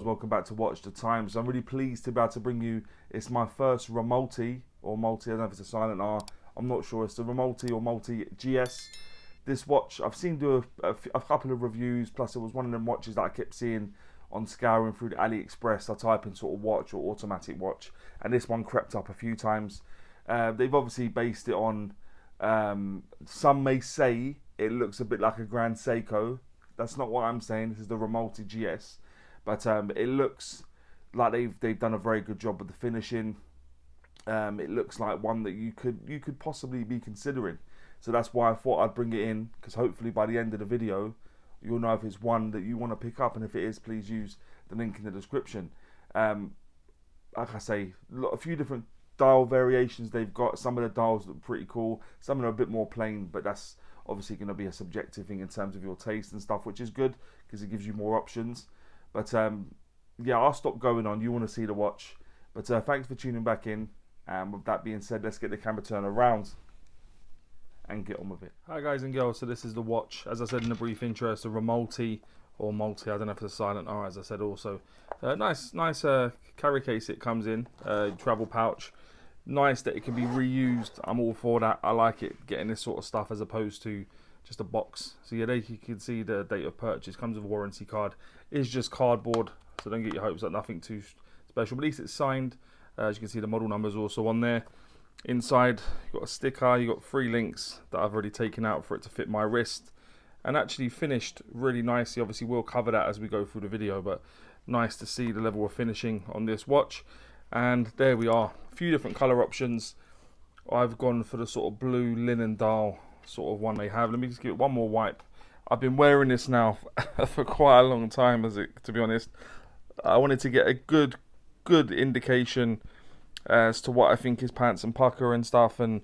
welcome back to Watch the Time. So I'm really pleased to be able to bring you, it's my first Rmalti, or Multi, I don't know if it's a silent R, I'm not sure, it's the Rmalti or Multi GS. This watch, I've seen do a couple of reviews, plus it was one of them watches that I kept seeing on scouring through the AliExpress. I type in sort of watch or automatic watch, and this one crept up a few times. They've obviously based it on, some may say it looks a bit like a Grand Seiko. That's not what I'm saying, this is the Rmalti GS. But it looks like they've done a very good job with the finishing. It looks like one that you could possibly be considering. So that's why I thought I'd bring it in, because hopefully by the end of the video you'll know if it's one that you want to pick up, and if it is, please use the link in the description. Like I say, a few different dial variations they've got. Some of the dials look pretty cool, some of them are a bit more plain, but that's obviously going to be a subjective thing in terms of your taste and stuff, which is good because it gives you more options. But yeah, I'll stop going on. You want to see the watch, but thanks for tuning back in. And with that being said, let's get the camera turned around and get on with it. Hi guys and girls, so this is the watch. As I said in the brief intro, it's a Rmalti or Multi, I don't know if it's a silent R, as I said also. Nice carry case it comes in, travel pouch. Nice that it can be reused. I'm all for that. I like it, getting this sort of stuff as opposed to just a box. So yeah, there you can see the date of purchase, comes with a warranty card. It's just cardboard, so don't get your hopes up, nothing too special, but at least it's signed. As you can see, the model number is also on there. Inside, you've got a sticker, you've got 3 links that I've already taken out for it to fit my wrist, and actually finished really nicely. Obviously we'll cover that as we go through the video, but nice to see the level of finishing on this watch. And there we are, a few different color options. I've gone for the sort of blue linen dial sort of one they have. Let me just give it one more wipe. I've been wearing this now for quite a long time, to be honest. I wanted to get a good indication as to what I think is pants and pucker and stuff, and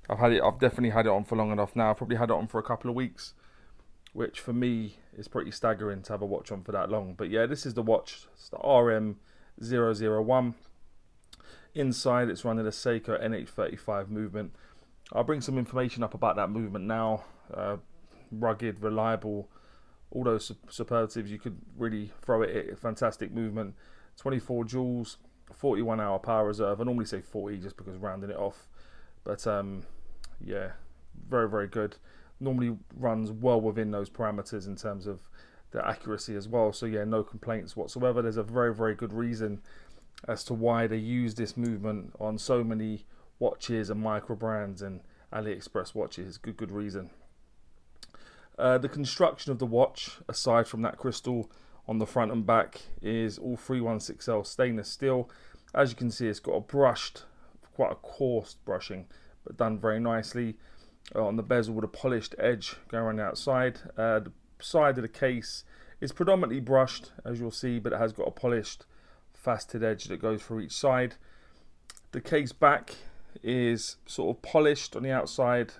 I've definitely had it on for long enough now. I've probably had it on for a couple of weeks, which for me is pretty staggering to have a watch on for that long. But yeah, this is the watch. It's the RM001. Inside, it's running a Seiko NH35 movement. I'll bring some information up about that movement now. Rugged, reliable, all those superlatives you could really throw at it. Fantastic movement. 24 joules, 41 hour power reserve. I normally say 40 just because rounding it off, but yeah, very good. Normally runs well within those parameters in terms of the accuracy as well. So yeah, no complaints whatsoever. There's a very good reason as to why they use this movement on so many watches and micro brands and AliExpress watches. Good reason. The construction of the watch, aside from that crystal on the front and back, is all 316L stainless steel. As you can see, it's got a brushed, quite a coarse brushing, but done very nicely. On the bezel with a polished edge going around the outside. The side of the case is predominantly brushed, as you'll see, but it has got a polished faceted edge that goes through each side. The case back is sort of polished on the outside,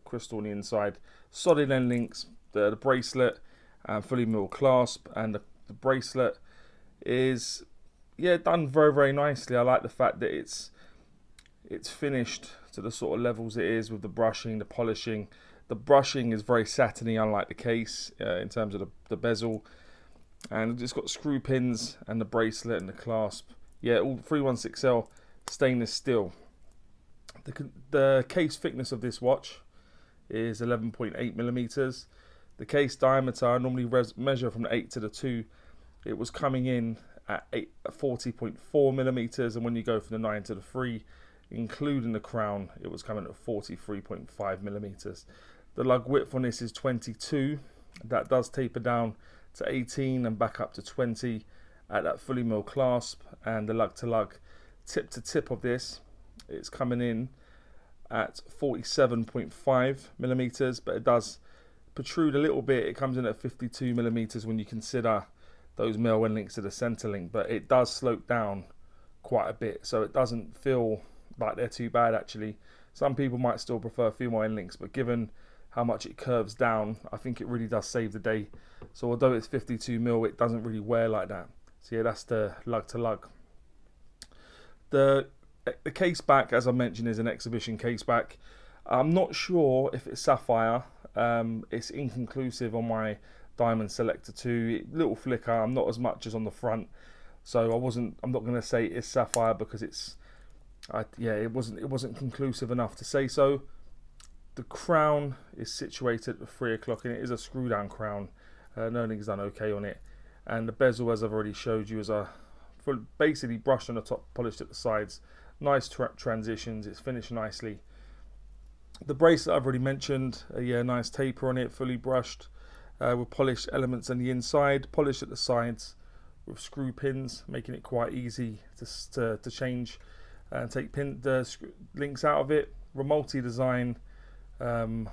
crystal on the inside, solid end links, the bracelet, fully milled clasp, and the bracelet is, yeah, done very nicely. I like the fact that it's finished to the sort of levels it is with the brushing, the polishing. The brushing is very satiny, unlike the case, in terms of the bezel. And it's got screw pins and the bracelet and the clasp. Yeah, all 316L stainless steel. The case thickness of this watch is 11.8 millimeters. The case diameter, I normally measure from the 8 to the 2. It was coming in at 40.4 millimeters, and when you go from the 9 to the 3, including the crown, it was coming at 43.5 millimeters. The lug width on this is 22. That does taper down to 18 and back up to 20 at that fully milled clasp. And the lug to lug, tip to tip of this, it's coming in at 47.5 millimeters, but it does protrude a little bit. It comes in at 52 millimeters when you consider those male end links to the center link, but it does slope down quite a bit, so it doesn't feel like they're too bad actually. Some people might still prefer female end links, but given how much it curves down, I think it really does save the day. So although it's 52 mil, it doesn't really wear like that. So yeah, that's the lug to lug. The case back, as I mentioned, is an exhibition case back. I'm not sure if it's Sapphire. It's inconclusive on my Diamond Selector 2. Little flicker, not as much as on the front. So I'm not going to say it's Sapphire because it wasn't conclusive enough to say so. The crown is situated at 3 o'clock, and it is a screw down crown. Knurling's done okay on it, and the bezel, as I've already showed you, is basically brushed on the top, polished at the sides. Nice transitions. It's finished nicely. The bracelet I've already mentioned. Nice taper on it, fully brushed, with polished elements on the inside, polished at the sides, with screw pins, making it quite easy to change and take the links out of it. Rmalti design. I'm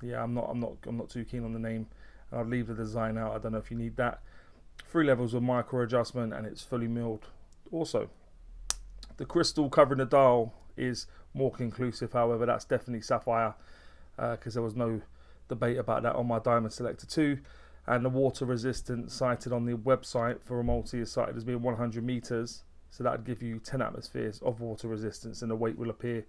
not too keen on the name. I'll leave the design out. I don't know if you need that. 3 levels of micro adjustment, and it's fully milled. Also, the crystal covering the dial is more conclusive. However, that's definitely Sapphire, because there was no debate about that on my Diamond Selector 2. And the water resistance cited on the website for Rmalti is cited as being 100 meters. So that would give you 10 atmospheres of water resistance, and the weight will appear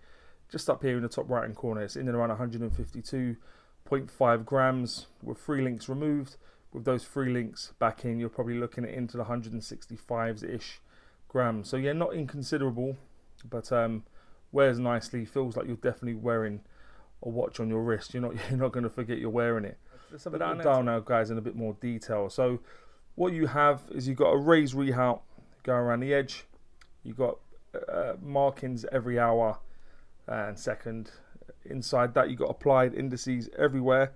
just up here in the top right hand corner. It's in and around 152.5 grams with 3 links removed. With those 3 links back in, you're probably looking at into the 165-ish grams. So yeah, not inconsiderable, but wears nicely. Feels like you're definitely wearing a watch on your wrist. You're not going to forget you're wearing it. Let's have a dial now, guys, in a bit more detail. So what you have is you've got a raised rehaut going around the edge. You've got markings every hour and second. Inside that, you've got applied indices everywhere.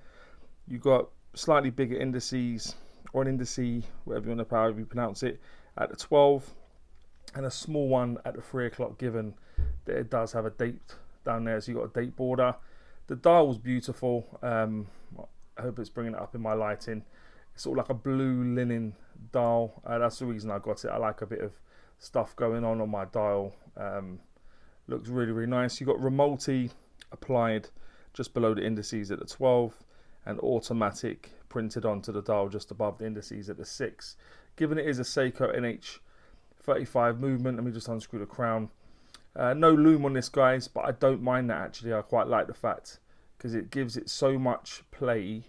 You've got slightly bigger indices, or an indice, whatever you pronounce it, at the 12, and a small one at the 3 o'clock, given that it does have a date down there. So you've got a date border. The dial's beautiful. I hope it's bringing it up in my lighting. It's sort of like a blue linen dial. That's the reason I got it. I like a bit of stuff going on my dial. Looks really, really nice. You've got Rmalti applied just below the indices at the 12, and automatic printed onto the dial just above the indices at the 6. Given it is a Seiko NH35 movement, let me just unscrew the crown. No loom on this, guys, but I don't mind that actually. I quite like the fact, because it gives it so much play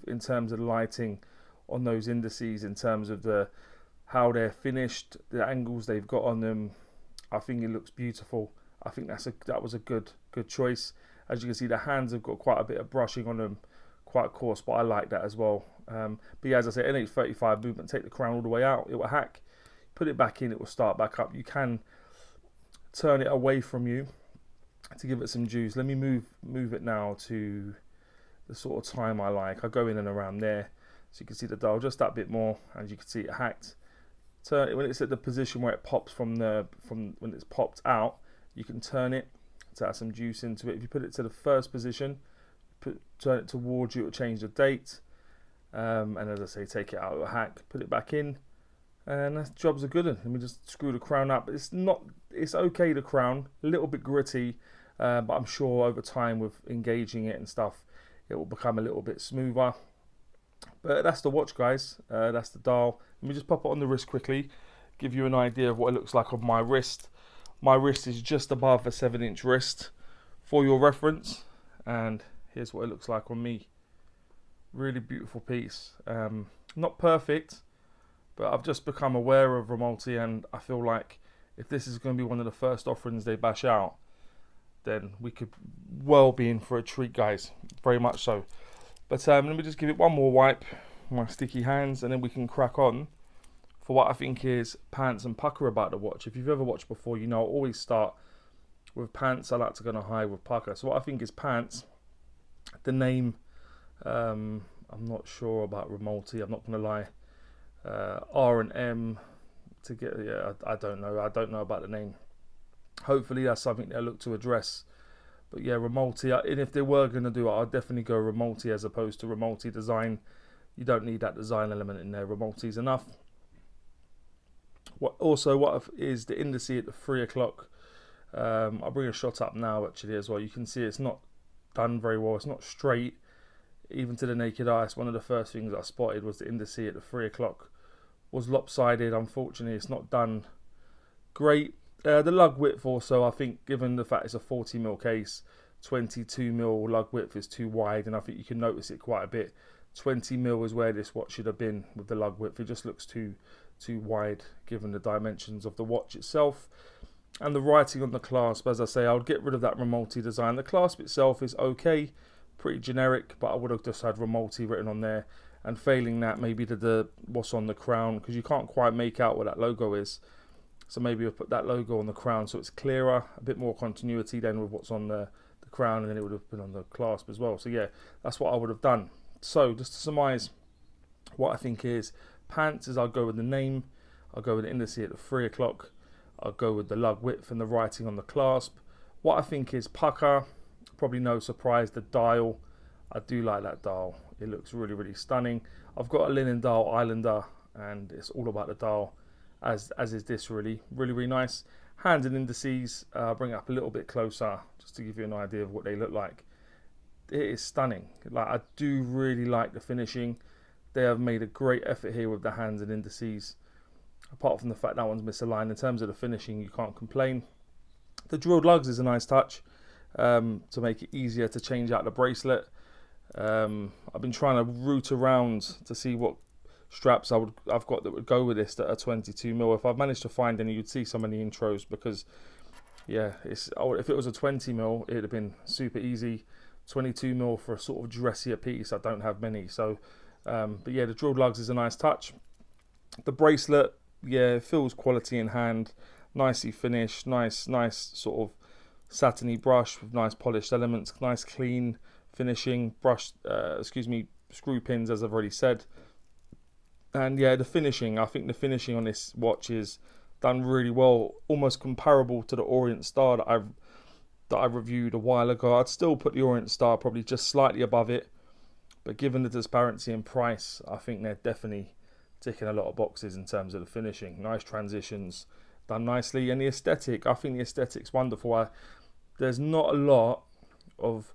in terms of lighting on those indices, in terms of how they're finished, the angles they've got on them. I think it looks beautiful. I think that was a good choice. As you can see, the hands have got quite a bit of brushing on them, quite coarse, but I like that as well. But yeah, as I say, NH35 movement, take the crown all the way out, it will hack. Put it back in, it will start back up. You can turn it away from you to give it some juice. Let me move it now to the sort of time I like. I go in and around there, so you can see the dial just that bit more, and you can see it hacked. Turn it when it's at the position where it pops from when it's popped out. You can turn it to add some juice into it. If you put it to the first position, turn it towards you, it'll change the date. And as I say, take it out of a hack, put it back in, and that job's a good one. Let me just screw the crown up. It's okay, the crown, a little bit gritty, but I'm sure over time with engaging it and stuff, it will become a little bit smoother. But that's the watch, guys. That's the dial. Let me just pop it on the wrist quickly, give you an idea of what it looks like on my wrist. My wrist is just above a 7-inch wrist for your reference, and here's what it looks like on me. Really beautiful piece. Not perfect, but I've just become aware of Rmalti, and I feel like if this is going to be one of the first offerings they bash out, then we could well be in for a treat, guys. Very much so. But let me just give it one more wipe, my sticky hands, and then we can crack on for what I think is pants and pucker about the watch. If you've ever watched before, you know I always start with pants. I like to go on a high with pucker. So what I think is pants, the name, I'm not sure about Rmalti, I'm not going to lie. R and M to get, yeah, I don't know. I don't know about the name. Hopefully that's something they'll look to address. But yeah, Rmalti, and if they were going to do it, I'd definitely go Rmalti as opposed to Rmalti design. You don't need that design element in there. Rmalti's enough. What is the indice at the 3 o'clock? I'll bring a shot up now actually as well. You can see it's not done very well. It's not straight, even to the naked eye. It's one of the first things I spotted was the indice at the 3 o'clock was lopsided. Unfortunately, it's not done great. The lug width also, I think, given the fact it's a 40mm case, 22mm lug width is too wide, and I think you can notice it quite a bit. 20mm is where this watch should have been with the lug width. It just looks too too wide given the dimensions of the watch itself. And the writing on the clasp, as I say, I would get rid of that Rmalti design. The clasp itself is okay, pretty generic, but I would have just had Rmalti written on there. And failing that, maybe the what's on the crown, because you can't quite make out what that logo is. So maybe we'll put that logo on the crown so it's clearer, a bit more continuity then with what's on the crown, and then it would have been on the clasp as well. So yeah, that's what I would have done. So just to surmise what I think is pants is I'll go with the name, I'll go with the indice at the 3 o'clock, I'll go with the lug width and the writing on the clasp. What I think is Pukka, probably no surprise, the dial. I do like that dial. It looks really, really stunning. I've got a linen dial Islander, and it's all about the dial, as is this really, really, really nice. Hands and indices, bring it up a little bit closer, just to give you an idea of what they look like. It is stunning. Like, I do really like the finishing. They have made a great effort here with the hands and indices. Apart from the fact that one's misaligned, in terms of the finishing, you can't complain. The drilled lugs is a nice touch to make it easier to change out the bracelet. I've been trying to root around to see what straps I've got that would go with this that are 22mm. If I've managed to find any, you'd see some in the intros, because yeah, if it was a 20mm, it'd have been super easy. 22mm for a sort of dressier piece, I don't have many. So but yeah, the drilled lugs is a nice touch. The bracelet, yeah, it feels quality in hand, nicely finished, nice sort of satiny brush with nice polished elements, nice clean finishing, brush, screw pins, as I've already said. And yeah, the finishing, I think the finishing on this watch is done really well, almost comparable to the Orient Star that I reviewed a while ago. I'd still put the Orient Star probably just slightly above it, but given the disparity in price, I think they're definitely ticking a lot of boxes in terms of the finishing. Nice transitions, done nicely, and the aesthetic, I think the aesthetic's wonderful. There's not a lot of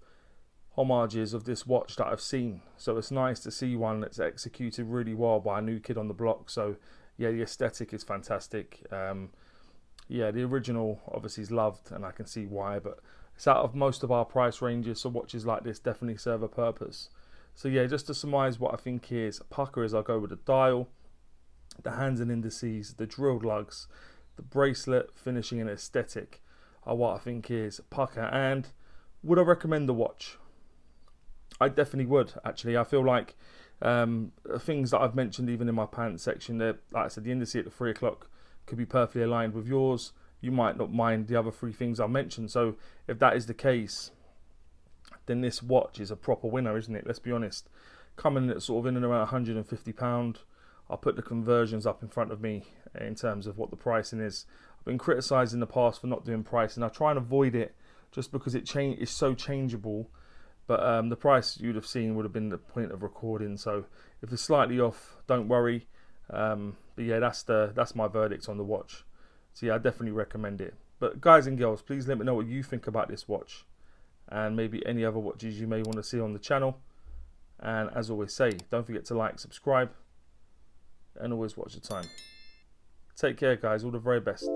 homages of this watch that I've seen, so it's nice to see one that's executed really well by a new kid on the block. So yeah, the aesthetic is fantastic. Yeah, the original obviously is loved, and I can see why, but it's out of most of our price ranges, so watches like this definitely serve a purpose. So yeah, just to surmise what I think is Pukka is, I'll go with the dial, the hands and indices, the drilled lugs, the bracelet, finishing and aesthetic are what I think is Pukka. And would I recommend the watch? I definitely would, actually. I feel like things that I've mentioned even in my pants section, like I said, the indice at the 3 o'clock could be perfectly aligned with yours. You might not mind the other 3 things I mentioned. So if that is the case, then this watch is a proper winner, isn't it? Let's be honest. Coming at sort of in and around £150. I'll put the conversions up in front of me in terms of what the pricing is. I've been criticised in the past for not doing pricing. I try and avoid it just because it's so changeable. But the price you'd have seen would have been the point of recording. So if it's slightly off, don't worry. But yeah, that's my verdict on the watch. So yeah, I definitely recommend it. But guys and girls, please let me know what you think about this watch, and maybe any other watches you may want to see on the channel. And as always say, don't forget to like, subscribe, and always watch the time. Take care, guys. All the very best.